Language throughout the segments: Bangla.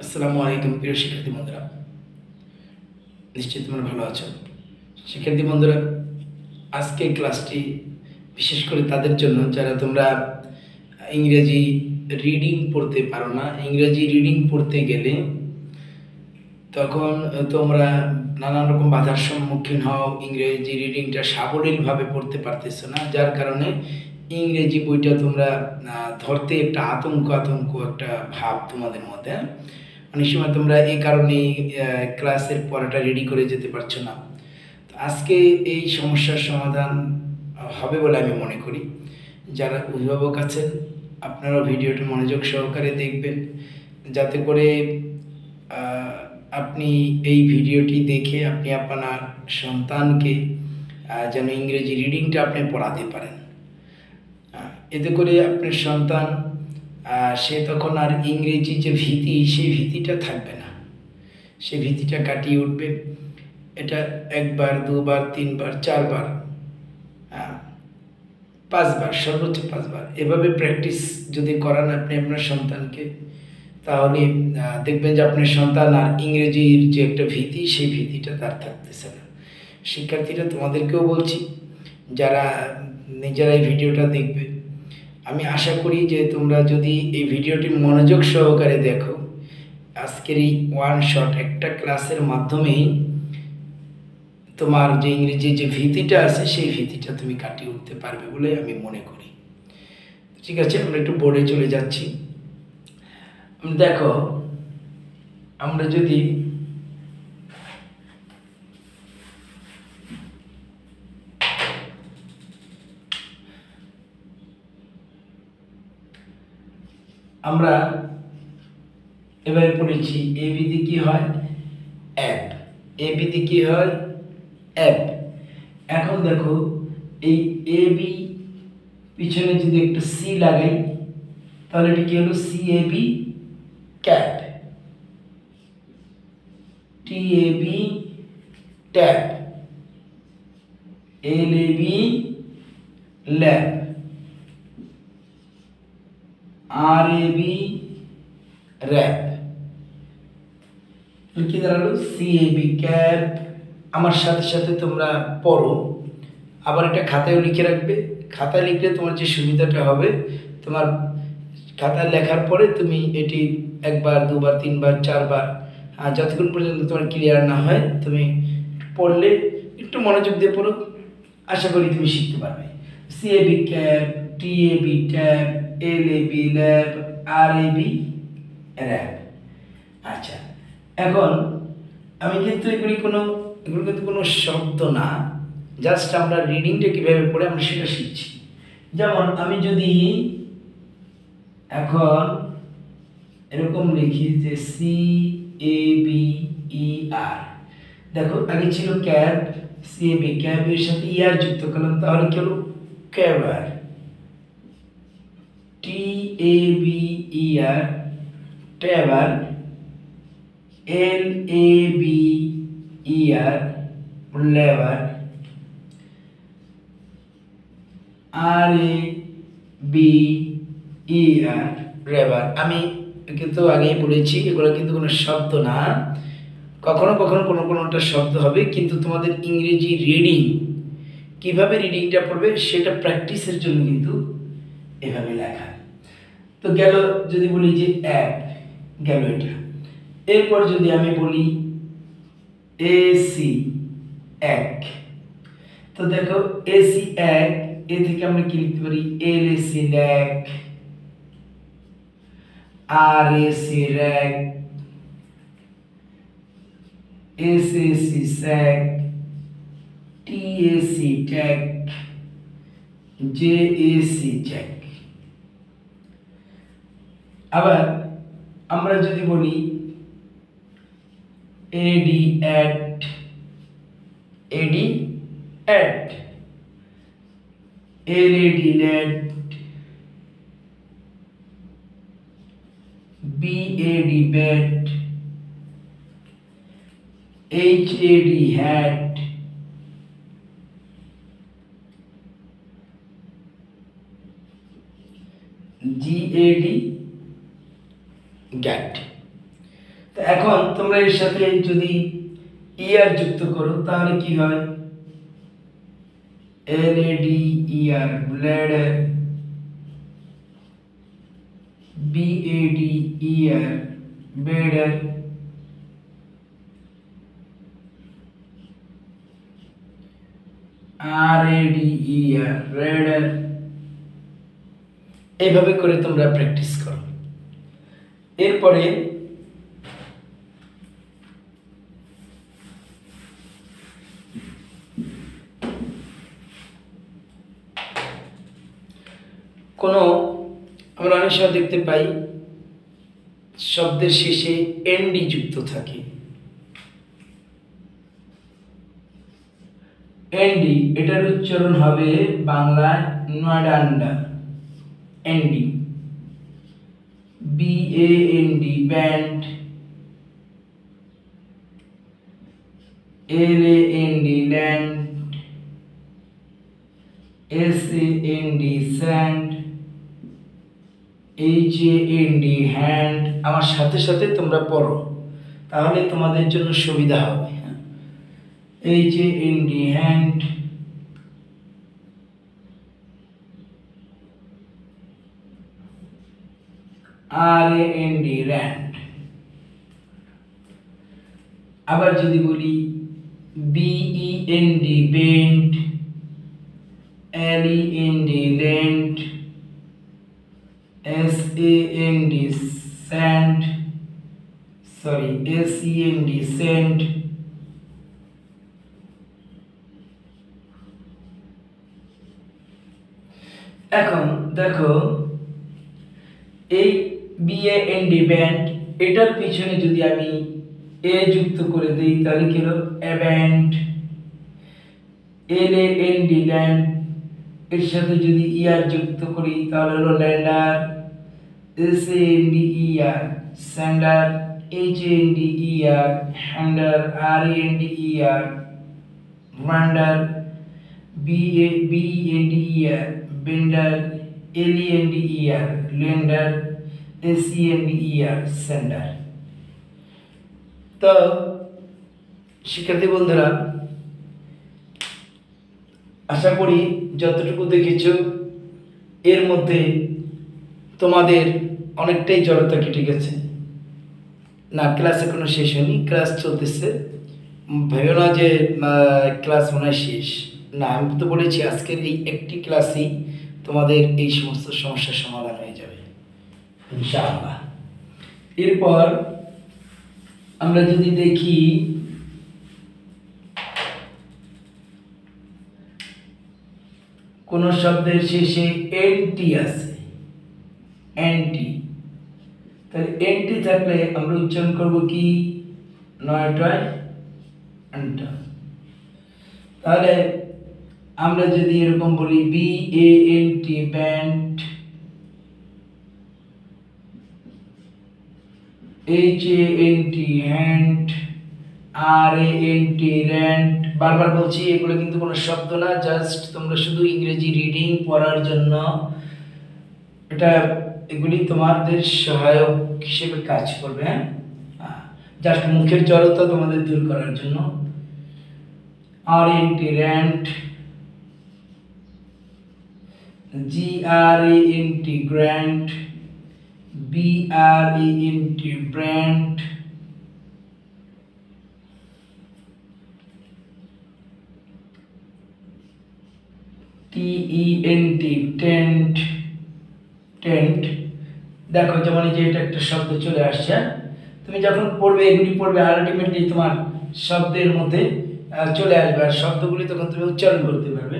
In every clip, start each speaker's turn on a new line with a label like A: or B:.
A: আসসালামু আলাইকুম প্রিয় শিক্ষার্থী বন্ধুরা, নিশ্চয়ই তোমরা ভালো আছো। শিক্ষার্থী বন্ধুরা, আজকে ক্লাসটি বিশেষ করে তাদের জন্য যারা তোমরা ইংরেজি রিডিং পড়তে পারো না। ইংরেজি রিডিং পড়তে গেলে তখন তোমরা নানান রকম বাধার সম্মুখীন হও, ইংরেজি রিডিংটা সাবলীলভাবে পড়তে পারতেছো না, যার কারণে ইংরেজি বইটা তোমরা ধরতে একটা আতঙ্ক একটা ভাব তোমাদের মধ্যে। অনেক সময় তোমরা এই কারণেই ক্লাসের পড়াটা রেডি করে যেতে পারছো না। তো আজকে এই সমস্যার সমাধান হবে বলে আমি মনে করি। যারা অভিভাবক আছেন আপনারাও ভিডিওটি মনোযোগ সহকারে দেখবেন, যাতে করে আপনি এই ভিডিওটি দেখে আপনি আপনার সন্তানকে যেন ইংরেজি রিডিংটা আপনি পড়াতে পারেন। এতে করে আপনার সন্তান সে তখন আর ইংরেজি যে ভীতি, সেই ভীতিটা থাকবে না, সে ভীতিটা কাটিয়ে উঠবে। এটা একবার, দুবার, তিনবার, চারবার, 5বার, সর্বোচ্চ 5বার এভাবে প্র্যাকটিস যদি করান আপনি আপনার সন্তানকে, তাহলে দেখবেন যে আপনার সন্তান আর ইংরেজির যে একটা ভীতি, সেই ভীতিটা তার থাকতেছে না। শিক্ষার্থীরা, তোমাদেরকেও বলছি, যারা নিজেরাই ভিডিওটা দেখবে, আমি আশা করি যে তোমরা যদি এই ভিডিওটি মনোযোগ সহকারে দেখো, আজকের এই ওয়ান শট একটা ক্লাসের মাধ্যমেই তোমার যে ইংরেজি যে ভীতিটা আছে, সেই ভীতিটা তুমি কাটিয়ে উঠতে পারবে বলে আমি মনে করি। ঠিক আছে, আমরা একটু বোর্ডে চলে যাচ্ছি। দেখো, আমরা যদি আমরা এবারে পড়েছি এবিদি কি হয়, অ্যাপ। এবিদি কি হয়, অ্যাপ। এখন দেখো, এই এবি পিছনে যদি একটা সি লাগাই, তাহলে এটা কি হলো, সি এবি ক্যাট, টি এবি ট্যাপ, এল এবি ল্যাব, আর এবি র্যাপ। কি দাঁড়ালো, সি এবি ক্যাপ। আমার সাথে সাথে তোমরা পড়ো, আবার এটা খাতায় লিখে রাখবে। খাতায় লিখলে তোমার যে সুবিধাটা হবে, তোমার খাতায় লেখার পরে তুমি এটি একবার, দুবার, তিনবার, চারবার, যতক্ষণ পর্যন্ত তোমার ক্লিয়ার না হয়, তুমি পড়লে একটু মনোযোগ দিয়ে পড়ো, আশা করি তুমি শিখতে পারবে। সি এবি ক্যাপ, টি এবি ট্যাব, এল এবি ল্যাব, আর এবি র্যাব। আচ্ছা, এখন আমি কিন্তু এগুলো কিন্তু কোনো শব্দ না, জাস্ট আমরা রিডিংটা কীভাবে পড়ে আমরা সেটা শিখছি। যেমন আমি যদি এখন এরকম লিখি যে সি এ বি ই আর, দেখো আগে ছিল cab, C A B cab, এর সাথে ইয়ার যুক্ত করলাম, তাহলে কি হলো, cover. T A B E R, ট্যাবার। L A B E R, labour. R A B E আর, রেবার। আমি কিন্তু আগেই বলেছি, এগুলো কিন্তু কোনো শব্দ না। কখনো কখনো কোনোটা শব্দ হবে, কিন্তু তোমাদের ইংরেজি রিডিং কিভাবে রিডিংটা পড়বে সেটা প্র্যাকটিসের জন্য কিন্তু এভাবে লেখা। তো গেল, যদি বলি যে অ্যাপ, গেল এটা। এরপর যদি আমি বলি এসি এক, তো দেখো এসি এক, এ থেকে আমরা কি লিখতে পারি, এল এসি ল্যাক, আর AC rack, S AC sack, T AC tack, J AC jack. আবার আমরা যদি বলি AD at, AD at, L AD lat, B AD bat, H AD hat, G AD gat. তো এখন তোমরা এর সাথে যদি ইয়ার যুক্ত করো তাহলে কি হয়, LADER ব্লেডার, BADER বেডার, RADER রেডার। এইভাবে করে তোমরা প্র্যাকটিস করো। এরপরে কোনো আমরা অনেক সময় দেখতে পাই শব্দের শেষে এনডি যুক্ত থাকে। এনডি এটার উচ্চারণ হবে বাংলায় নয়ডান্ডা, ND, BAND band, LAND land, SAND sand, HAND hand. আমার সাথে সাথে তোমরা পড়ো, তাহলে তোমাদের জন্য সুবিধা হবে। HAND hand, RAND rand. আবার যদি বলি BEND bend, LEND lend, SAND sand, SEND send. এখন দেখো এই BAND ব্যান্ড, এটার পিছনে যদি আমি এ যুক্ত করে দিই তাহলে কি হলো অ্যাব্যান্ড, LAND ল্যান্ড, এর সাথে যদি ইয়ার যুক্ত করি তাহলে হলো lander, SANDER sander, HANDER hander, RANDER rander, BENDER bender, LENDER lender, SENDER sender. তো শিক্ষার্থী বন্ধুরা, আশা করি যতটুকু দেখেছো এর মধ্যে তোমাদের অনেকটাই জড়তা কেটে গেছে। না, ক্লাস এখনো শেষ হয়নি, ক্লাস চলতেছে। ভেবে না যে ক্লাস মনে হয় শেষ, না, আমি তো বলেছি আজকের এই একটি ক্লাসেই তোমাদের এই সমস্ত সমস্যার সমাধান হয়ে যাবে ইনশাআল্লাহ। এরপর আমরা যদি দেখি কোন শব্দের শেষে এনটি আছে, এনটি, তাহলে এনটি থাকলে আমরা উচ্চারণ করব কি, নয়টায় আনটা। তাহলে আমরা যদি এরকম বলি BANT band, HANT hand, RANT rent. বারবার বলছি এগুলো কিন্তু কোনো শব্দ না, জাস্ট তোমরা শুধু ইংরেজি রিডিং পড়ার জন্য, এটা এগুলি তোমাদের সহায়ক হিসেবে কাজ করবে। হ্যাঁ, জাস্ট মুখের জড়তা তোমাদের দূর করার জন্য। RANT rent, GRANT grant, BRENT brand, TENT tent, tent. দেখো যেমন এই যে এটা একটা শব্দ চলে আসছে, তুমি যখন পড়বে এগুলি পড়বে আলটিমেটলি তোমার শব্দের মধ্যে চলে আসবে, আর শব্দগুলি তখন তুমি উচ্চারণ করতে পারবে।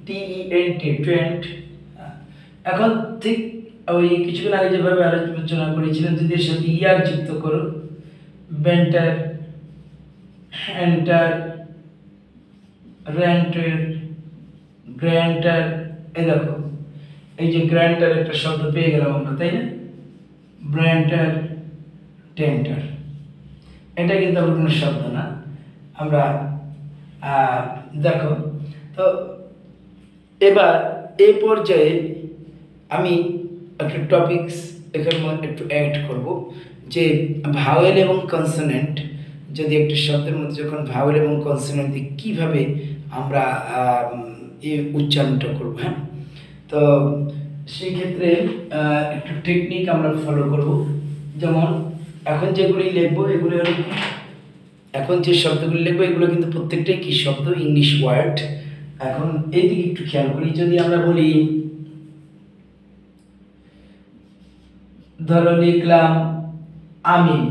A: TENT tent. এখন ঠিক ওই কিছুক্ষণ আগে যেভাবে আলোচনা করেছিলাম, যদি এর সাথে ইয়ার যুক্ত করো, বেন্টার, হ্যান্টার, র্যান্টার, গ্র্যান্টার। এই দেখো এই যে গ্র্যান্টার একটা শব্দ পেয়ে গেলাম আমরা, তাই না? ব্র্যান্টার, টেন্টার, এটা কিন্তু আমার কোনো শব্দ না। আমরা দেখো তো এবার এই পর্যায়ে আমি একটা টপিকস এখানে একটু অ্যাড করব, যে ভাওয়েল এবং কনসোনেন্ট, যদি একটা শব্দের মধ্যে যখন ভাওয়েল এবং কনসোনেন্ট দিয়ে কীভাবে আমরা উচ্চারণটা করবো, হ্যাঁ, তো সেই ক্ষেত্রে একটু টেকনিক আমরা ফলো করব। যেমন এখন যেগুলি লিখবো এগুলি হলো, এখন যে শব্দগুলি লিখবো এগুলো কিন্তু প্রত্যেকটাই কী শব্দ, ইংলিশ ওয়ার্ড। এখন এইদিকে একটু খেয়াল করি, যদি আমরা বলি, ধরো লিখলাম আমিন,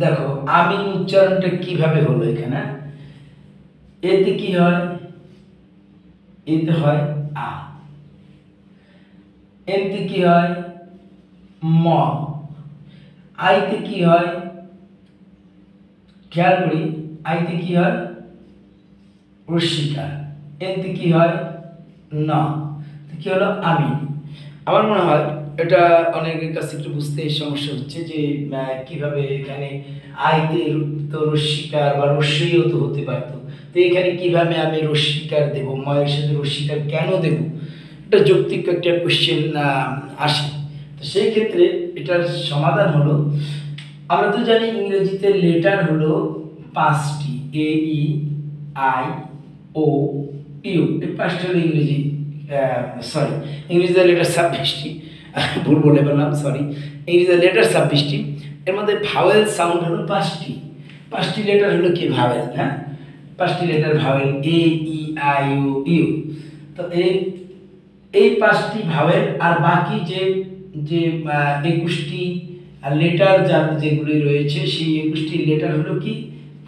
A: দেখো আমিন উচ্চারণটা কিভাবে হলো এখানে, এতে কি হয়, এতে হয় আ, এতে কি হয় ম, আইতে কি হয়, খেয়াল করি, আইতে কি হয় রস্বীকার, এতে কি হয় না, কি হলো আমি। আমার মনে হয় এটা অনেকের কাছে একটু বুঝতে সমস্যা হচ্ছে যে কিভাবে এখানে আইতে তো রস্বীকার বা রস্যইও তো হতে পারতো, তো এখানে কিভাবে আমি রস্বীকার দেব, ময়ের সাথে রস্বীকার কেন দেব, এটা যৌক্তিক একটা কোশ্চেন আসে। তো সেই ক্ষেত্রে এটার সমাধান হলো, আমরা তো জানি ইংরেজিতে লেটার হলো 5টি, এ ই আই ও ইউ, এই 5টি হলো ইংরেজি, সরি ইংরেজিতে লেটার 26টি, ভুল বলে বললাম, সরি, ইংরেজিতে লেটার 26টি, এর মধ্যে ভাওয়েল সাউন্ড হলো 5টি লেটার হলো কি ভাওয়েল, হ্যাঁ, 5টি letter vowel, A E I O U. তো এই 5টি ভাওয়েল আর বাকি যে 21টি লেটার যেগুলি রয়েছে সেই 21টি লেটার হলো কি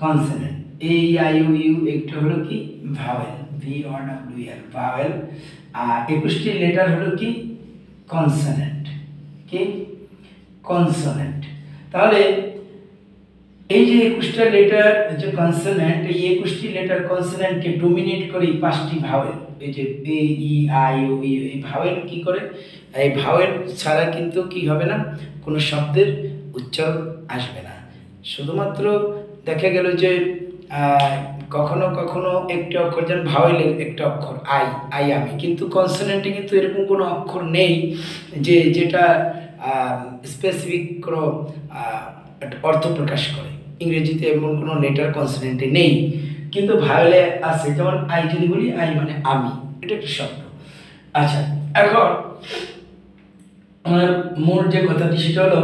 A: consonant, A I O U একটা হলো কি vowel, V O W L vowel, আর 21টি লেটার হলো কি কনসোনেন্ট, কি কনসোনেন্ট। তাহলে এই যে 21টা লেটার যে কনসোনেন্ট, এই 21টি লেটার কনসোনেন্টকে ডোমিনেট করে 5টি ভাওয়েল, এই যে এ ই আই ও ইউ, এই ভাওয়েল কি করে, এই ভাওয়েল ছাড়া কিন্তু কি হবে না, কোনো শব্দের উচ্চারণ আসবে না। শুধুমাত্র দেখা গেল যে কখনো কখনো একটি অক্ষর, যেমন ভাওয়েলের একটা অক্ষর আই আমি, কিন্তু কনসোনেন্টে কিন্তু এরকম কোনো অক্ষর নেই যে যেটা স্পেসিফিক কোনো অর্থ প্রকাশ করে। ইংরেজিতে এমন কোনো লেটার কনসোনেন্টে নেই, কিন্তু ভাওয়েলে আছে। যেমন আই যদি বলি, আই মানে আমি, এটা একটা শব্দ। আচ্ছা, এখন আমার মূল যে কথাটি সেটা হলো,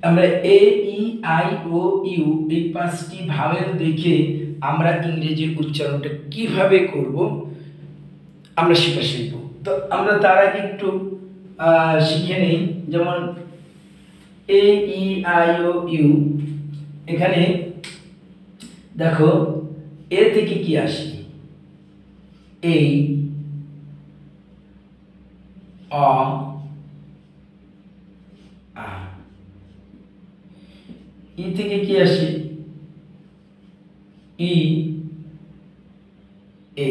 A: আমরা এ ই আই ও ইউ এই 5টি ভাওয়েল দেখে আমরা ইংরেজির উচ্চারণটা কিভাবে করব আমরা সেটা শিখব। তো আমরা তার আগে একটু শিখে নেই। যেমন এ ই আই ও ইউ, এখানে দেখো এ থেকে কি আসে, এই, অ, আ, ই থেকে কি আসে, ই, এ,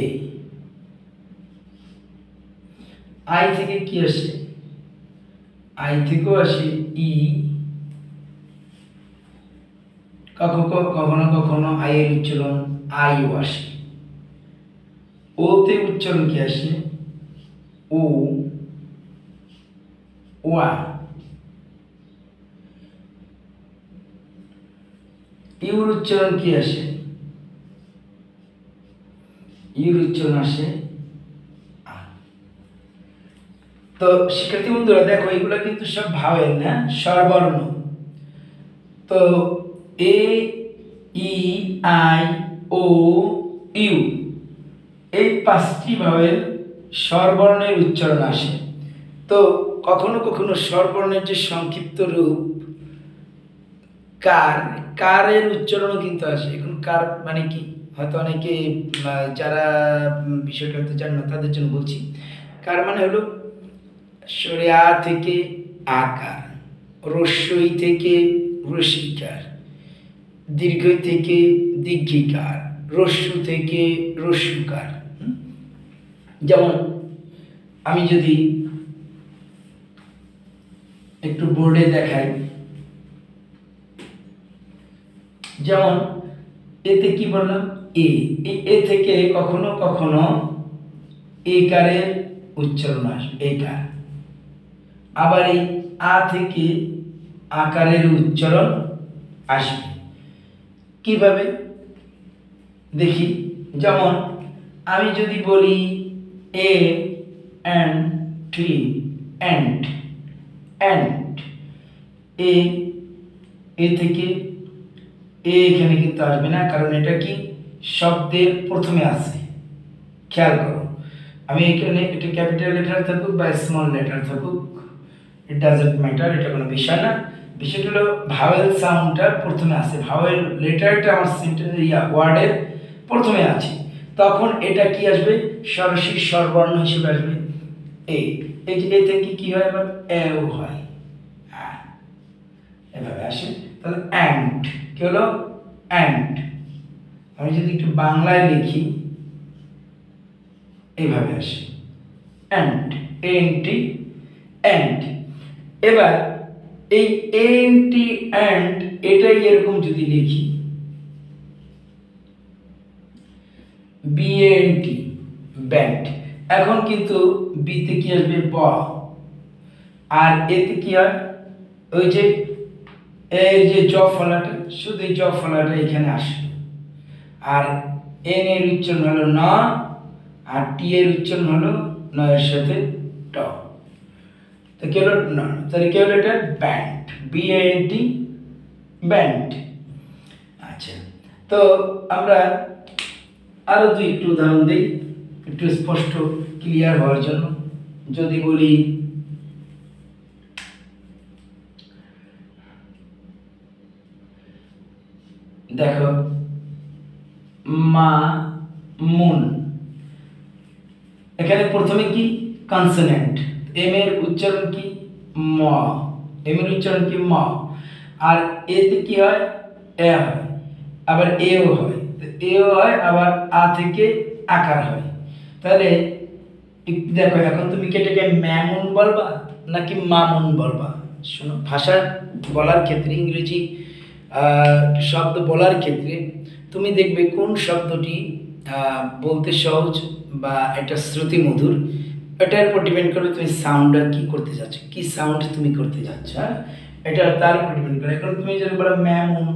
A: আই থেকে কি আসে, আই থেকেও আসে ই, কখনো কখনো আই এর উচ্চারণ আইও আসে, ওতে উচ্চারণ কি আসে ও, ওয়া, ইউর উচ্চারণ কি আসে, ইউর উচ্চারণ আসে আ। তো শিক্ষার্থী বন্ধুরা দেখো, এগুলো কিন্তু সব ভাওয়েল না, স্বরবর্ণ। তো এ ই আই ও ইউ এই 5টি ভাওয়েল স্বরবর্ণের উচ্চারণ আসে। তো কখনো কখনো স্বরবর্ণের যে সংক্ষিপ্ত রূপ কারের উচ্চারণও কিন্তু আসে। এখন কার মানে কি, হয়তো অনেকে যারা বিষয়টা হয়তো জান না তাদের জন্য বলছি। কার মানে হলো সরে আ থেকে আকার, রস্যই থেকে রসিকার, দীর্ঘই থেকে দীর্ঘিকার, রস্যু থেকে রস্যুকার। যেমন আমি যদি একটু বোর্ডে দেখাই, যেমন এতে কি বললাম, এ থেকে কখনো কখনো এ কারের উচ্চারণ আসবে, এই কার। আবার এই আ থেকে আকারের উচ্চারণ আসবে। কিভাবে দেখি, যেমন আমি যদি বলি এ এন্ড টি এন্ড এন্ড এ থেকে এ এখানে কিন্তু আসবে না, কারণ এটা কি শব্দের প্রথমে আছে। খেয়াল করো, আমি এখানে এটা ক্যাপিটাল লেটার থাকুক বা স্মল লেটার থাকুক, ইট ডাজন্ট ম্যাটার, এটা কোনো বিষয় না। বিষয়টা হলো ভাওয়েল সাউন্ডটা প্রথমে আছে, ভাওয়েল লেটারটা আমার ওয়ার্ডের প্রথমে আছে, তখন এটা কি আসবে, সরাসরি স্বরবর্ণ হিসেবে আসবে এই যে এ থেকে কি হয়, আবার এও হয়, এভাবে আসে। তাহলে অ্যান্ড কি হলো, অ্যান্ড। আমি যদি একটু বাংলায় লিখি, এইভাবে আসে অ্যান্ড, এনটি অ্যান্ড। এবার এই এনটি অ্যান্ড এটাই এরকম যদি লিখি বিএনটি ব্যান্ড, এখন কিন্তু বিতে কি আসবে ব, আর এতে কি হয়, ওই যে এই যে জ ফলাটা, শুধু এই জ ফলাটা এখানে আসবে, আর এন এর উচ্চারণ হলো ন, আর টি এর উচ্চারণ হলো ন এর সাথে ট, তো কি হলো ন, তাহলে কি হলো এটা ব্যান্ড, বিএনটি ব্যান্ড। আচ্ছা, তো আমরা আরো দুই একটু উদাহরণ দিই একটু স্পষ্ট ক্লিয়ার হওয়ার জন্য। যদি বলি দেখো মা মুন, এখানে প্রথমে কি কনসোনেন্ট, এম এর উচ্চারণ কি ম, এম এর উচ্চারণ কি ম, আর এতে কি হয় এ হয়, আবার এও হয়, এও হয়, আবার আ থেকে আকার হয়। তাহলে দেখো এখন তুমি কি এটাকে ম্যামুন বলবা নাকি মামুন বলবা? শোনো, ভাষা বলার ক্ষেত্রে, ইংরেজি শব্দ বলার ক্ষেত্রে তুমি দেখবে কোন শব্দটি বলতে সহজ বা এটা শ্রুতি মধুর, এটার উপর ডিপেন্ড করবে তুমি সাউন্ডটা কি করতে যাচ্ছ, কি সাউন্ড তুমি করতে যাচ্ছ, হ্যাঁ, এটা তার উপর ডিপেন্ড করে। এখন তুমি যদি বলো ম্যামুন,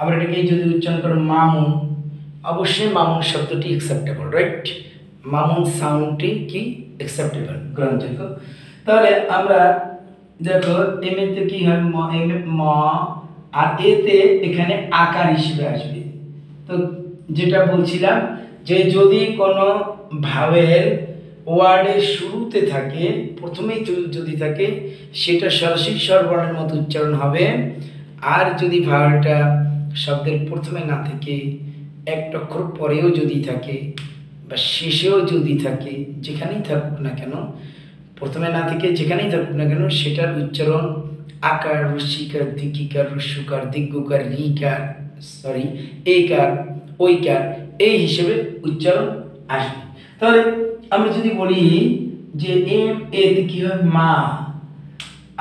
A: আবার এটাকে যদি উচ্চারণ করো মামুন, অবশ্যই মামুন শব্দটি অ্যাকসেপ্টেবল, রাইট? মামুন সাউন্ডটি কি অ্যাকসেপ্টেবল, গ্রহণযোগ্য। তাহলে আমরা দেখো এম এতে কি হয় এম ম, আর এতে এখানে আকার হিসেবে আসবে। তো যেটা বলছিলাম যে যদি কোনো ভাওয়েল ওয়ার্ডের শুরুতে থাকে, প্রথমেই যদি থাকে, সেটা সরাসরি স্বরবর্ণের মতো উচ্চারণ হবে। আর যদি ভাওয়েলটা শব্দের প্রথমে না থেকে একটা অক্ষর পরেও যদি থাকে বা শেষেও যদি থাকে, যেখানেই থাকুক না কেন, প্রথমে না থেকে যেখানেই থাকুক না কেন, সেটার উচ্চারণ আকার, রস্যিকার, দীর্ঘিকার, হ্রস্বকার, দীর্ঘকার, রিকার, এইকার, ওইকার, এই হিসেবে উচ্চারণ আসবে। তাহলে আমরা যদি বলি যে এম এতে কি হয় মা,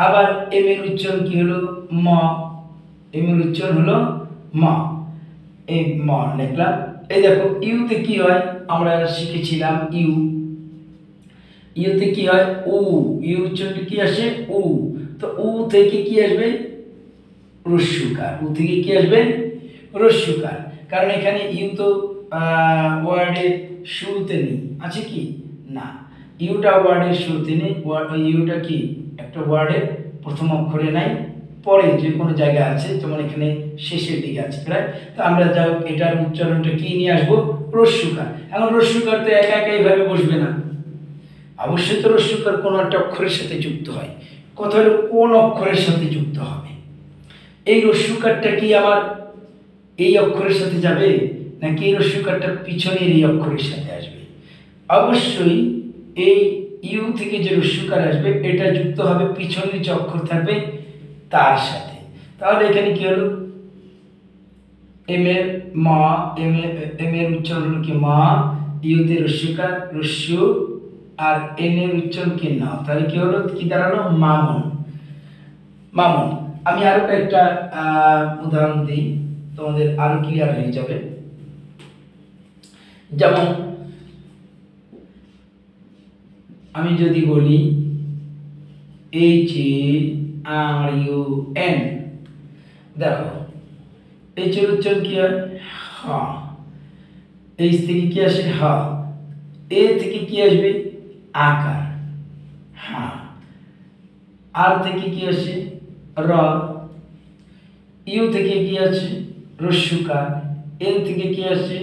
A: আবার এম এর উচ্চারণ কি হলো ম, এম এর উচ্চারণ হলো ম, এই ম লিখলাম। এই দেখো ইউতে কি হয়, আমরা শিখেছিলাম ইউ, ইউতে কি হয় উ, ইউ উচ্চারণটা কি আসে উ, তো উ থেকে কি আসবে রস্যকার, উ থেকে কি আসবে রস্যকার, কারণ এখানে ইউ তো ওয়ার্ডের শুরুতে নেই, আছে কি না, ইউটা ওয়ার্ডের শুরুতে নেই, ইউটা কি একটা ওয়ার্ডের প্রথম অক্ষরে নাই, পরে যে কোনো জায়গায় আছে, যেমন এখানে শেষের দিকে আছে, রাইট? তো আমরা যাও এটার উচ্চারণটা কি নিয়ে আসবো রস্যকার। এখন রস্যকার তো একা একা এইভাবে বসবে না, অবশ্যই তো রস্যকার কোনো একটা অক্ষরের সাথে যুক্ত হয়। কথা হলো কোন অক্ষরের সাথে যুক্ত হবে, এই রস্যকারটা কি আমার এই অক্ষরের সাথে যাবে নাকি এই রস্যকারটা পিছনের এই অক্ষরের সাথে আসবে? অবশ্যই এই ইউ থেকে যে রস্যকার আসবে এটা যুক্ত হবে পিছনের যে অক্ষর থাকবে তার সাথে। তাহলে এখানে কি হলো এম এর মা, এম এর উচ্চারণ হলো কি মা, ইউতে রস্যকার রস্য, আর এন এর উচ্চারণ কি না, তাহলে কি হলো, কি দাঁড়ালো মামুন, মামুন। আমি আরো একটা উদাহরণ দিই, তোমাদের আরো ক্লিয়ার হয়ে যাবে। যেমন আমি যদি বলি এই যে RUN। দেখো এই যে উচ্চারণ কি হয় হ, এইচ থেকে কি আসে হ, এ থেকে কি আসবে আকার হা, আর থেকে কি আসে র, ইউ থেকে কি আসে রস্যকার, এন থেকে কি আসে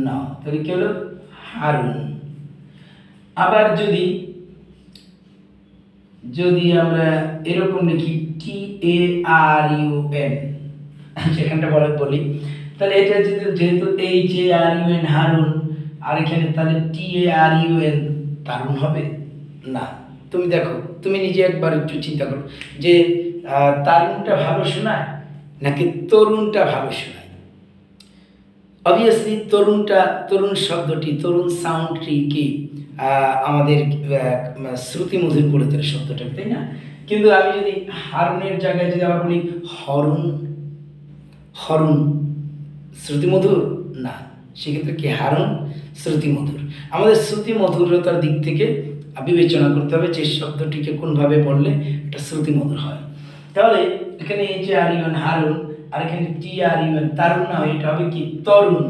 A: ন, তাহলে কি হলো হারুন। আবার যদি যদি আমরা এরকম লিখি TARUN, সেখানটা বলি তাহলে এটা যেহেতু HARUN হারুন, আর এখানে তাহলে TARUN তারুণ হবে না। তুমি দেখো, তুমি নিজে একবার একটু চিন্তা করো যে তারুণটা ভালো শোনায় নাকি তরুণটা ভালো শোনায়। অবভিয়াসলি তরুণ শব্দটি, তরুণ সাউন্ডটি কি আমাদের শ্রুতিমধুর করে তোলে শব্দটা, তাই না? কিন্তু আমি যদি হারুনের জায়গায় যদি আবার বলি হরুন, হরুন শ্রুতিমধুর না, সেক্ষেত্রে কি হারুন শ্রুতিমধুর। আমাদের শ্রুতিমধুরতার দিক থেকে বিবেচনা করতে হবে যে শব্দটিকে কোনভাবে বললে এটা শ্রুতিমধুর হয়। তাহলে এখানে HARUN হারুন, আর এখানে TRUN তারুণ না হয়, এটা হবে কি তরুণ।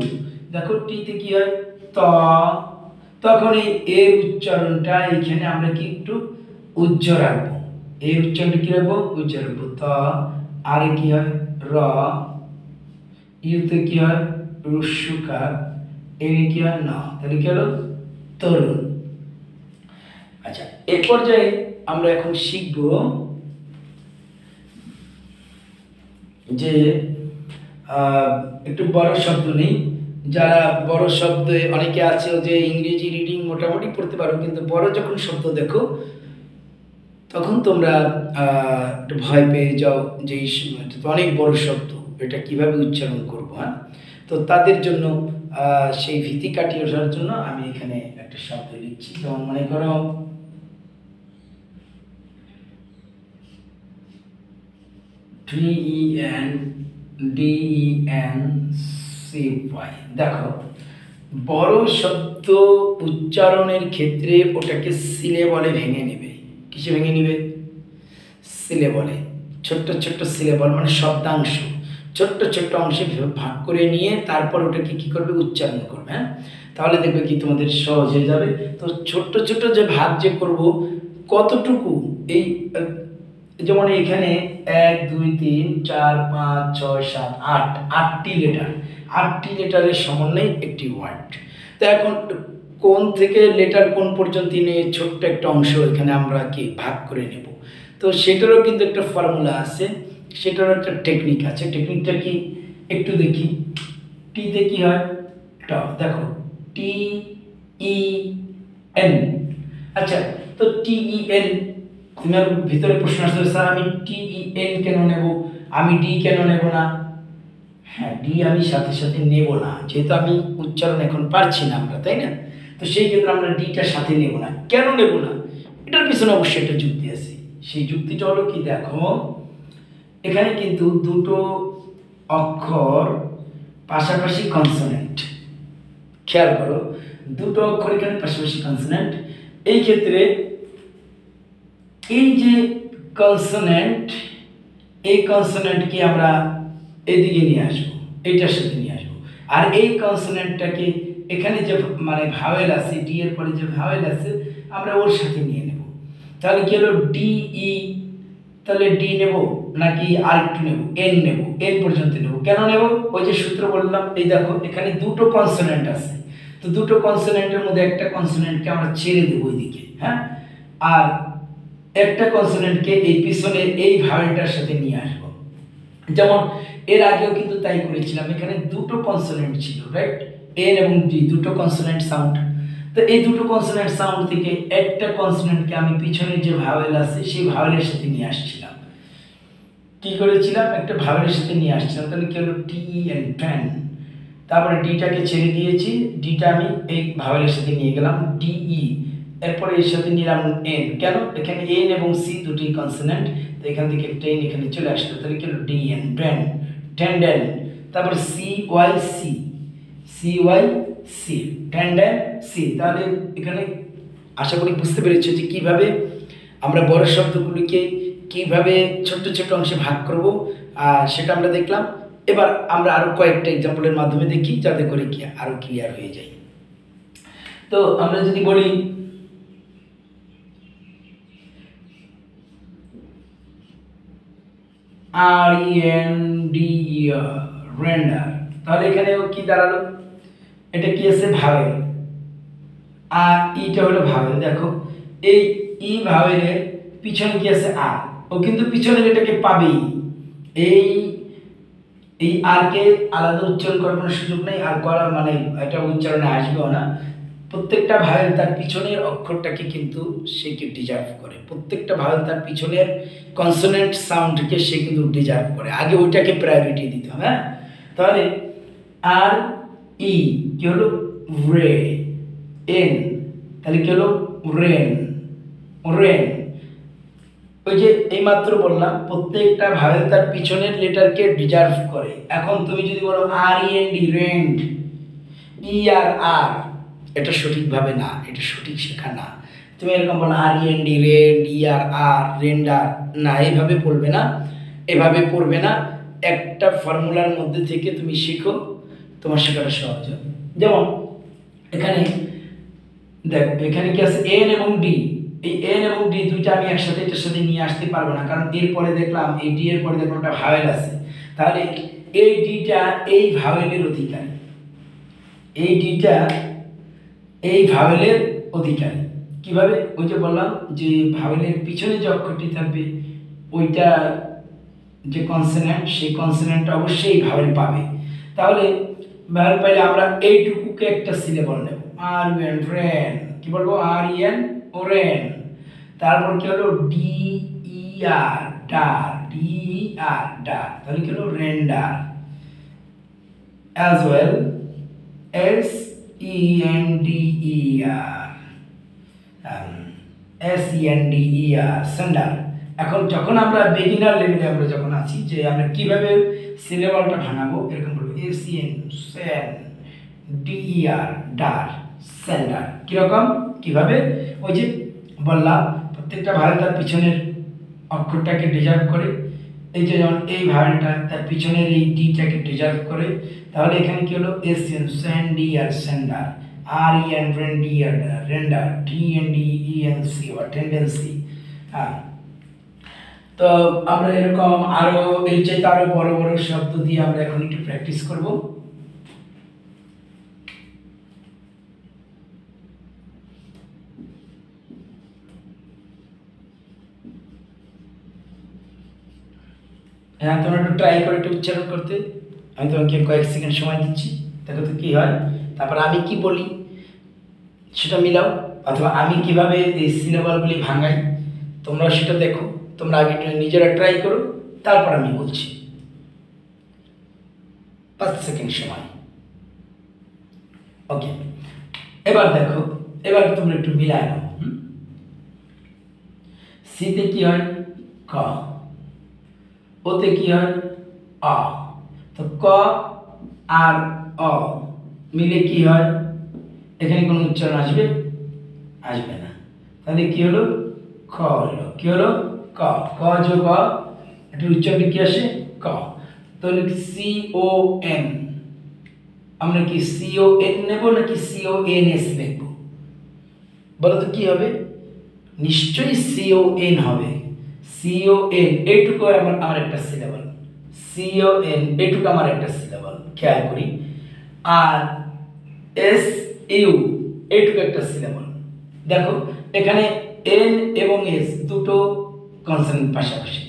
A: দেখো টিতে কি হয় ত, তখন এই এর উচ্চারণটা এখানে আমরা কি একটু উজ্জ্ব রাখবো, এর উচ্চারণটা কি রাখবো উজ্জ্ব রাখবো ত, আর কি হয় র, ইউতে কি হয় রস্যকার, এনে কি হয় না, তাহলে কি হলো তরুণ। আচ্ছা, এর পর্যায়ে আমরা এখন শিখব যে একটু বড় শব্দ নেই, যারা বড় শব্দে অনেকে আছে যে ইংরেজি রিডিং মোটামুটি পড়তে পারো, কিন্তু বড় যখন শব্দ দেখো তখন তোমরা একটু ভয় পেয়ে যাও যে অনেক বড় শব্দ, এটা কিভাবে উচ্চারণ করবো। হ্যাঁ, তো তাদের জন্য সেই ভীতি কাটিয়ে ওঠার জন্য আমি এখানে একটা শব্দ লিখছি। যেমন মনে করো TENDENCY। দেখো বড় শব্দ উচ্চারণের ক্ষেত্রে ওটাকে সিলেবলে ভেঙে নেবে। কিসে ভেঙে নেবে? সিলেবলে। ছোট্ট ছোট্ট সিলেবল মানে শব্দাংশ, ছোট্ট ছোট্ট অংশে ভাগ করে নিয়ে তারপর ওটাকে কি করবে উচ্চারণ করবে। হ্যাঁ, তাহলে দেখবে কি তোমাদের সহজ হয়ে যাবে। তো ছোট্ট ছোট্ট যে ভাগ যে করব কতটুকু, এই যেমন এখানে 1 2 3 4 5 6 7 8 8টি লেটার, 8টি লেটারের সমন্বয়ে একটি ওয়ার্ড। তো এখন কোন থেকে লেটার কোন পর্যন্ত নিয়ে ছোট্ট একটা অংশ এখানে আমরা কি ভাগ করে নেব। তো সেটারও কিন্তু একটা ফর্মুলা আছে, সেটারও একটা টেকনিক আছে। টেকনিকটা কি একটু দেখি। টিতে কি হয় ট, দেখো TEN। আচ্ছা, তো TEN তোমার ভিতরে প্রশ্ন আসছে স্যার আমি TEN কেন নেব, আমি ডি কেন নেব না? হ্যাঁ, ডি আমি সাথে সাথে নেব না, যেহেতু আমি উচ্চারণ এখন পারছি না আমরা, তাই না? তো সেই ক্ষেত্রে আমরা ডিটা সাথে নেব না। কেন নেব না? এটার পিছনে অবশ্যই একটা যুক্তি আছে। সেই যুক্তিটা হলো কি, দেখো এখানে কিন্তু দুটো অক্ষর পাশাপাশি কনসোনেন্ট, খেয়াল করো দুটো অক্ষর এখানে পাশাপাশি কনসোনেন্ট। এই ক্ষেত্রে এই যে কনসোনেন্ট, এই কনসোনেন্টকে আমরা এদিকে নিয়ে আসবো, এইটার সাথে নিয়ে আসবো। আর এই কনসোনেন্টটাকে এখানে যে মানে ভাওয়েল আছে, ডি এর পরে যে ভাওয়েল আছে আমরা ওর সাথে নিয়ে নেব। তাহলে কি হলো DE, তাহলে ডি নেব নাকি আর একটু নেব, এন নেব, এন পর্যন্ত নেব। কেন নেব? ওই যে সূত্র বললাম, এই দেখো এখানে দুটো কনসোনেন্ট আছে, তো দুটো কনসোনেন্টের মধ্যে একটা কনসোনেন্টকে আমরা ছেড়ে দেবো ওইদিকে। হ্যাঁ, আর একটা কনসোনেন্টকে এই পিছনে এই ভাওয়েলটার সাথে নিয়ে আসবো। যেমন এর আগেও কিন্তু তাই করেছিলাম, এখানে দুটো কনসোনেন্ট ছিল, রাইট? এন এবং ডি দুটো কনসোনেন্ট সাউন্ড। তো এই দুটো কনসোনেন্ট সাউন্ড থেকে একটা কনসোনেন্টকে আমি পিছনে যে ভাওয়েল আছে সেই ভাওয়েলের সাথে নিয়ে আসছিলাম। কি করেছিলাম? একটা ভাওয়েলের সাথে নিয়ে আসছিলাম। তাহলে কি হলো TEN, ট্যান। তারপরে ডিটাকে ছেড়ে দিয়েছি, ডিটা আমি এই ভাওয়েলের সাথে নিয়ে গেলাম DE, এরপরে এর সাথে নিলাম এন। কেন? এখানে এন এবং সি দুটি কনসোনেন্ট, তো এখান থেকে টেন এখানে চলে আসলো। তাহলে কি হলো DN, ড্যান, ট্যান্ডেন। তারপর CYC, ট্যান্ডেন সি। তাহলে এখানে আশা করি বুঝতে পেরেছো যে কিভাবে আমরা বড় শব্দগুলিকে কিভাবে ছোট্ট ছোট্ট অংশে ভাগ করব সেটা আমরা দেখলাম। এবার আমরা আরও কয়েকটা এক্সাম্পলের মাধ্যমে দেখি যাতে করে কি আরও ক্লিয়ার হয়ে যায়। তো আমরা যদি বলি রেন্ডার, তাহলে এখানেও কি দাঁড়ালো, এটা কি আছে ভাওয়েল, আর ইটা হলো ভাওয়েল। দেখো এই ই ভাওয়েলের পিছনে কি আছে আর, ও কিন্তু পিছনের এটাকে পাবেই, এই এই আর কে আলাদা উচ্চারণ করার কোনো সুযোগ নেই, আর করা মানে এটা উচ্চারণে আসবেও না। প্রত্যেকটা ভাওয়েল তার পিছনের অক্ষরটাকে কিন্তু সে কি ডিজার্ভ করে, প্রত্যেকটা ভাওয়েল তার পিছনের কনসোনেন্ট সাউন্ডকে সে কিন্তু ডিজার্ভ করে, আগে ওইটাকে প্রায়োরিটি দিতে হবে। হ্যাঁ, তাহলে আর ই কি হলো রে, এন তাহলে কি হলো রেন, রেন। ওই যে এইমাত্র বললাম প্রত্যেকটা ভাওয়েল তার পিছনের লেটারকে ডিজার্ভ করে। এখন তুমি যদি বলো আর ই এন ডি রেন্ড, ই আর আর, এটা সঠিকভাবে না, এটা সঠিক শেখা না। তুমি এরকম বলো আর ই এন ডি রেন্ড, ই আর আর রেন্ডার, না এইভাবে পড়বে না, এভাবে পড়বে না। একটা ফর্মুলার মধ্যে থেকে তুমি শিখো, তোমার শেখাটা সহজ হবে। যেমন এখানে দেখ, এখানে কি আছে এন এবং ডি, এই এন এবং ডি দুইটা আমি একসাথে এটার সাথে নিয়ে আসতে পারবো না, কারণ এরপরে দেখলাম এই ডি এর পরে দেখলাম একটা ভাওয়েল আছে, তাহলে এই ডিটা এই ভাওয়েলের অধিকারী, এই ডিটা এই ভাওয়েলের অধিকারী। কিভাবে? ওই যে বললাম যে ভাওয়েলের পিছনে যে অক্ষরটি থাকবে ওইটা যে কনসোনেন্ট, সেই কনসোনেন্টটা অবশ্যই ভাওয়েল পাবে। তাহলে ভাওয়েল পাইলে আমরা এইটুকুকে একটা সিলেবল নেব, আর এন রেন, কি বলবো আর এন ও রেন। তারপর কি হলো ডি ই আর ডার, ডি আর ডার, তাহলে কি হলো render. as well S E N D E R, S E N D E R sender. এখন যখন আমরা বিগিনার লেভেলে আমরা যখন আছি যে আমরা কিভাবে সিলেবলটা ভাঙাবো, এরকম বলবো S E N Sen, D E R der, sender. কিরকম কিভাবে? ওই যে বললাম প্রত্যেকটা ভাওয়েল তার পিছনের অক্ষরটাকে ডিজার্ভ করে, এই যে যেমন এই ভাওয়েলটা তার পিছনের এই ডিটাকে ডিজার্ভ করে, তাহলে এখানে কি হলো এস এন স্যান্ডি আর সেন্ডার, আর ই এন রেন্ডি আর render, T N D E N C বা টেন্ডেন্সি। হ্যাঁ, তো আমরা এরকম আরো এই চাইতে আরো বড় বড় শব্দ দিয়ে আমরা এখন একটু প্র্যাকটিস করব। হ্যাঁ, তোমরা একটু ট্রাই করে একটু উচ্চারণ করতে, আমি তোমাকে কয়েক সেকেন্ড সময় দিচ্ছি, দেখো তো কী হয়। তারপর আমি কি বলি সেটা মিলাও, অথবা আমি কিভাবে এই সিলেবলগুলি ভাঙাই তোমরাও সেটা দেখো। তোমরা আগে নিজেরা ট্রাই করো, তারপর আমি বলছি। 5 সেকেন্ড সময়। ওকে, এবার দেখো, এবার তোমরা একটু মিলায় নাও। সিতে কি হয় ক, ওতে কি হয় অ, তো ক আর অ মিলে কি হয়, এখানে কোনো উচ্চারণ আসবে? আসবে না। তাহলে কি হলো খ হলো, কি হলো ক, ক যোগ ক, এটার উচ্চারণে কি আসে ক। তাহলে সি ও এন, আমরা কি সি ও এন নেব নাকি সি ও এন এস নেব? বলো তো কি হবে? নিশ্চয়ই সি ও এন হবে। সি ও এন এটুকু আমার একটা সিলেবল, সি ও এন এটুকু আমার একটা সিলেবল, খেয়াল করি। আর এস ইউ এটুকু একটা সিলেবল। দেখো এখানে এন এবং এস দুটো কনসোনেন্ট পাশাপাশি,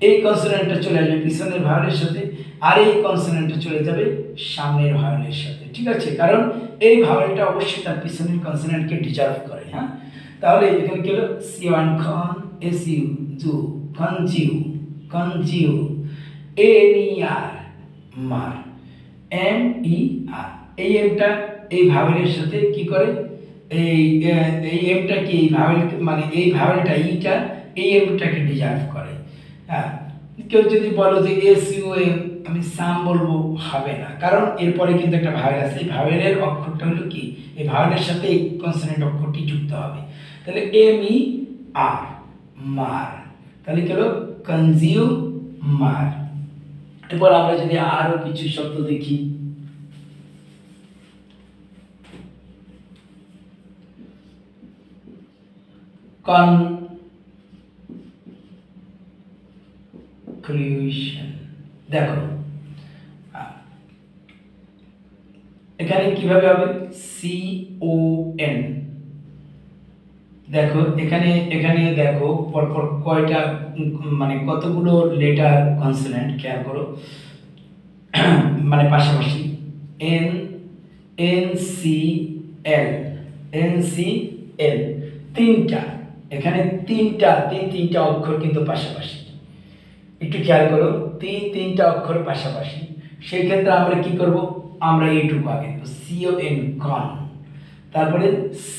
A: এই কনসোনেন্টটা চলে আসবে পিছনের ভাওয়েলের সাথে, আর এই কনসোনেন্টটা চলে যাবে সামনের ভাওয়েলের সাথে, ঠিক আছে? কারণ এই ভাওয়েলটা অবশ্যই তার পিছনের কনসোনেন্টকে ডিজার্ভ করে। হ্যাঁ, তাহলে এখানে কি হলো সি ওয়ান খন, এস ইউ জু, কনজিউ, কনজিউ, এন ই আর মার, এম ই আর, এই এমটা এই ভাওয়েলের সাথে কি করে, এই এমটা কি এই ভাওয়েল মানে এই ভাওয়েলটা ইটা এই এমটাকে ডিজার্ভ করে। হ্যাঁ, কেউ যদি বলো যে এস ইউ এম, আমি সাম বলবো, হবে না, কারণ এরপরে কিন্তু একটা ভাওয়েল আছে, এই ভাওয়েলের অক্ষরটা হলো কি, এই ভাওয়েলের সাথে এই কনসোনেন্ট অক্ষরটি যুক্ত হবে। তাহলে এম ই আর মার, তাহলে কি হলো কনজিউমার। এরপর আমরা যদি আরো কিছু শব্দ দেখি, কনক্লুশন। দেখো এখানে কিভাবে হবে, CON। দেখো এখানে দেখো পরপর কয়টা মানে কতগুলো লেটার কনসোনেন্ট, খেয়াল করো মানে পাশাপাশি NCL তিনটা, এখানে তিনটা অক্ষর কিন্তু পাশাপাশি, একটু খেয়াল করো তিনটা অক্ষর পাশাপাশি। সেই ক্ষেত্রে আমরা কি করব, আমরা এইটুকু আগে CON কন, তারপরে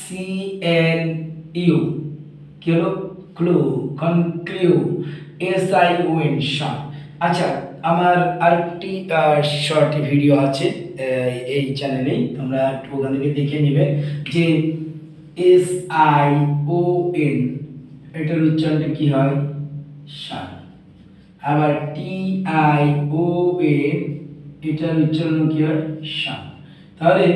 A: CLU কি হলো ক্লু, কনক্লু, SION শন। আচ্ছা আমার আরেকটি শর্ট ভিডিও আছে এই চ্যানেলেই, তোমরা একটু ওখান থেকে দেখে নেবে যে SION এটার উচ্চারণটা কি হয়, শান। আবার TION এটার উচ্চারণ কি হয়, শান। তাহলে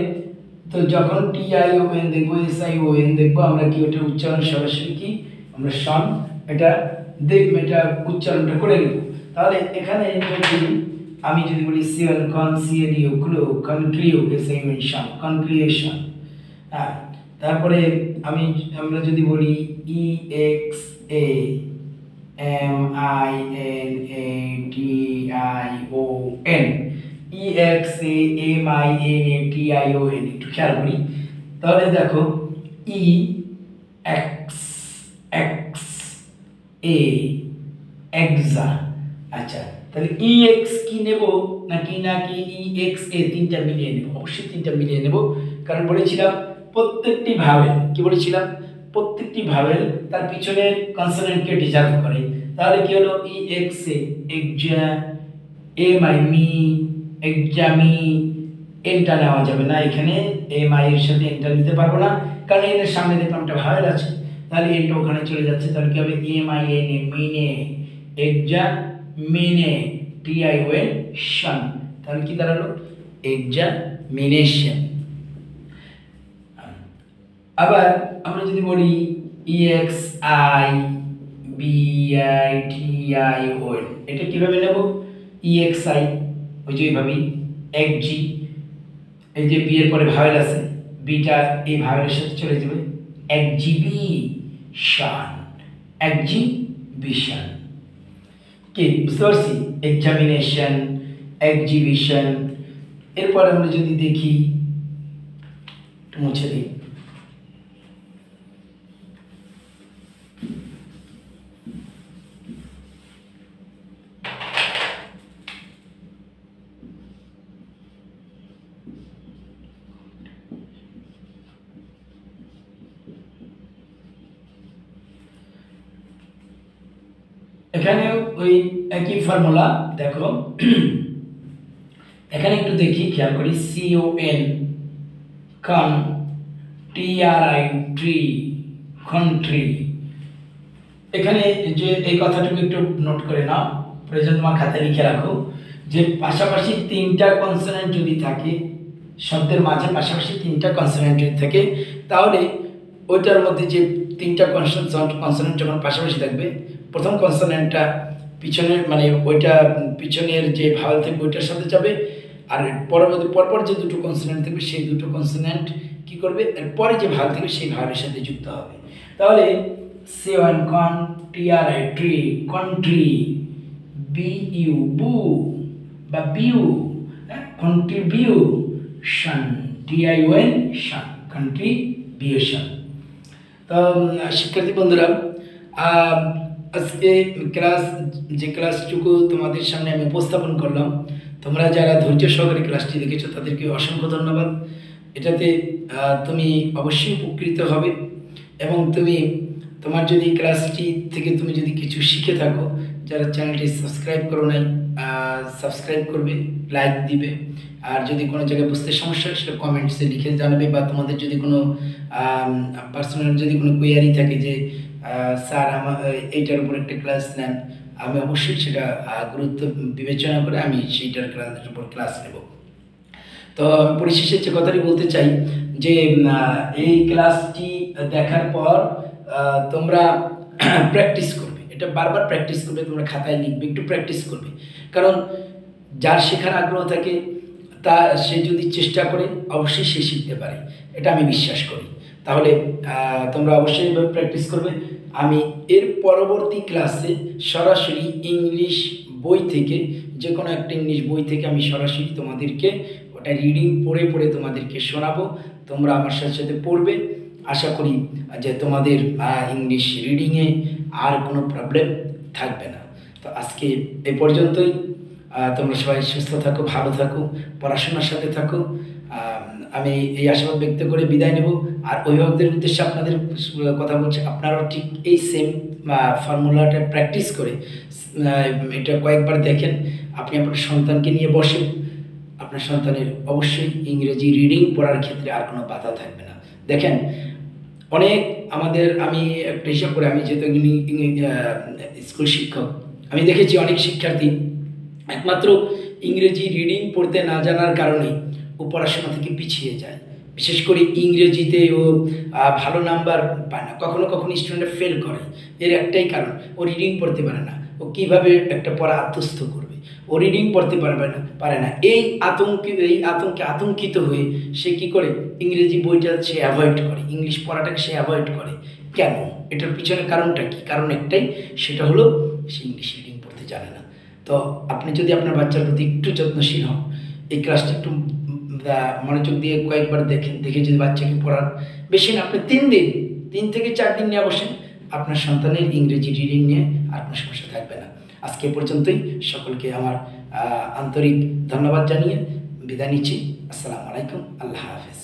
A: তো যখন TION দেখবো, SION দেখবো, আমরা কি ওটার উচ্চারণ সরাসরি কি আমরা শান এটা দেখবো, এটা উচ্চারণটা করে নেব। তাহলে এখানে আমি যদি বলি সিএল কন, CLU ক্লু, কনক্লিউ, SION শান, কনক্লিউশন। হ্যাঁ, তারপরে আমরা যদি বলি EXAMINATION, একটু খেয়াল করি। তাহলে দেখো এক্সা। আচ্ছা তাহলে EX কি নেব নাকি EXA, তিনটা মিলিয়ে নেব, অবশ্যই তিনটা মিলিয়ে নেব, কারণ বলেছিলাম প্রত্যেকটি ভাওয়েল, কি বলেছিলাম প্রত্যেকটি ভাওয়েল তার পিছনের কনসোনেন্টকে ডিজার্ভ করে। তাহলে কি হলো EXA, এক্সা, মি, এক্সামি, এনটা নেওয়া যাবে না, এখানে MI এর সাথে এনটা নিতে পারবো না, কারণ এর সামনে দেখলাম একটা ভাওয়েল আছে, তাহলে এনটা ওখানে চলে যাচ্ছে। তাহলে কি হবে MINA, মিনে, এক্সা মিনে, TION শন। তাহলে কি দাঁড়ালো এক্সামিনেশন। আবার আমরা যদি বলি EXIBITION, এটা কিভাবে নেব, EXI ওই যে এইভাবে, XG এই যে বি এর পরে ভাওয়েল আছে, বিটা এই ভাওয়েলের সাথে চলে যাবে, এক্সিবিশন, এক্সিবিশন। কি বুঝতে পারছি, এক্সামিনেশন, এক্সিবিশন। এরপর আমরা যদি দেখি, মুছে দিই, এখানে ওই একই ফর্মুলা। দেখো এখানে একটু দেখি, খেয়াল করি CON কন, TRI ট্রি, কন্ট্রি। এখানে যে এই কথাটুকু একটু নোট করে নাও, প্রয়োজন তোমার খাতায় লিখে রাখো, যে পাশাপাশি তিনটা কনসোনেন্ট যদি থাকে, শব্দের মাঝে পাশাপাশি তিনটা কনসোনেন্ট যদি থাকে, তাহলে ওইটার মধ্যে যে তিনটা কনসোনেন্ট যখন পাশাপাশি থাকবে, প্রথম কনসোনেন্টটা পিছনের মানে ওইটা পিছনের যে ভাওয়েল থাকবে ওইটার সাথে যাবে, আর পরপর যে দুটো কনসোনেন্ট থাকবে সেই দুটো কনসোনেন্ট কি করবে, এরপরে যে ভাওয়েল থাকবে সেই ভাওয়েলের সাথে যুক্ত হবে। তাহলে CON কন, TRI ট্রি, কন্ট্রি, BU বু বা বিউ, কন্ট্রিবিউশন, TION শন, কন্ট্রিবিউশন। তো শিক্ষার্থী বন্ধুরা, আজকে যে ক্লাসটুকু তোমাদের সামনে আমি উপস্থাপন করলাম, তোমরা যারা ধৈর্য সহকারে ক্লাসটি দেখেছো তাদেরকে অসংখ্য ধন্যবাদ। এটাতে তুমি অবশ্যই উপকৃত হবে, এবং তোমার যদি ক্লাসটি থেকে তুমি যদি কিছু শিখে থাকো, যারা চ্যানেলটি সাবস্ক্রাইব করো নাই সাবস্ক্রাইব করবে, লাইক দিবে, আর যদি কোনো জায়গায় বুঝতে সমস্যা হয় সেটা কমেন্টসে লিখে জানাবে, বা তোমাদের যদি কোনো পার্সোনাল যদি কোনো কোয়ারি থাকে যে স্যার আমার এইটার উপর একটা ক্লাস নেন, আমি অবশ্যই সেটা গুরুত্ব বিবেচনা করে আমি সেইটার উপর ক্লাস নেব। তো পরিশেষে যে কথাটি বলতে চাই যে এই ক্লাসটি দেখার পর তোমরা প্র্যাকটিস করবে, এটা বারবার প্র্যাকটিস করবে, তোমরা খাতায় লিখবে, একটু প্র্যাকটিস করবে। কারণ যার শেখার আগ্রহ থাকে তা সে যদি চেষ্টা করে অবশ্যই সে শিখতে পারে, এটা আমি বিশ্বাস করি। তাহলে তোমরা অবশ্যই এভাবে প্র্যাকটিস করবে। আমি এর পরবর্তী ক্লাসে সরাসরি ইংলিশ বই থেকে, যে কোনো একটা ইংলিশ বই থেকে আমি সরাসরি তোমাদেরকে ওটা রিডিং পড়ে পড়ে তোমাদেরকে শোনাবো। তোমরা আমার সাথে সাথে পড়বে। আশা করি যে তোমাদের ইংলিশ রিডিংয়ে আর কোনো প্রবলেম থাকবে না। তো আজকে এ পর্যন্তই। তোমরা সবাই সুস্থ থাকো, ভালো থাকো, পড়াশোনার সাথে থাকো। আমি এই আশাবাদ ব্যক্ত করে বিদায় নেব। আর অভিভাবকদের উদ্দেশ্যে আপনাদের কথা বলছি, আপনারাও ঠিক এই সেম ফর্মুলাটা প্র্যাকটিস করে এটা কয়েকবার দেখেন। আপনি আপনার সন্তানকে নিয়ে বসেন, আপনার সন্তানের অবশ্যই ইংরেজি রিডিং পড়ার ক্ষেত্রে আর কোনো বাধা থাকবে না। দেখেন অনেক আমি একটা হিসাব করে, আমি যেহেতু স্কুল শিক্ষক, আমি দেখেছি অনেক শিক্ষার্থী একমাত্র ইংরেজি রিডিং পড়তে না জানার কারণেই ও পড়াশোনা থেকে পিছিয়ে যায়। বিশেষ করে ইংরেজিতে ও ভালো নাম্বার পায় না, কখনো কখনো স্টুডেন্ট ফেল করে। এর একটাই কারণ, ও রিডিং পড়তে পারে না। ও কীভাবে একটা পড়া আত্মস্থ করবে? ও রিডিং পড়তে পারে না। এই আতঙ্কে আতঙ্কিত হয়ে সে কী করে, ইংরেজি বইটা সে অ্যাভয়েড করে, ইংলিশ পড়াটাকে সে অ্যাভয়েড করে। কেন? এটার পিছনে কারণটা কী? কারণ একটাই, সেটা হলো সে ইংলিশ রিডিং পড়তে জানে না। তো আপনি যদি আপনার বাচ্চার প্রতি একটু যত্নশীল হন, এই ক্লাসটা একটু মনোযোগ দিয়ে কয়েকবার দেখে যদি বাচ্চাকে পড়ান, বেশি না, আপনি 3 থেকে 4 দিন নিয়ে বসেন, আপনার সন্তানের ইংরেজি রিডিং নিয়ে আর কোনো সমস্যা থাকবে না। আজকে পর্যন্তই। সকলকে আমার আন্তরিক ধন্যবাদ জানিয়ে বিদায় নিচ্ছি। আসসালামু আলাইকুম, আল্লাহ হাফেজ।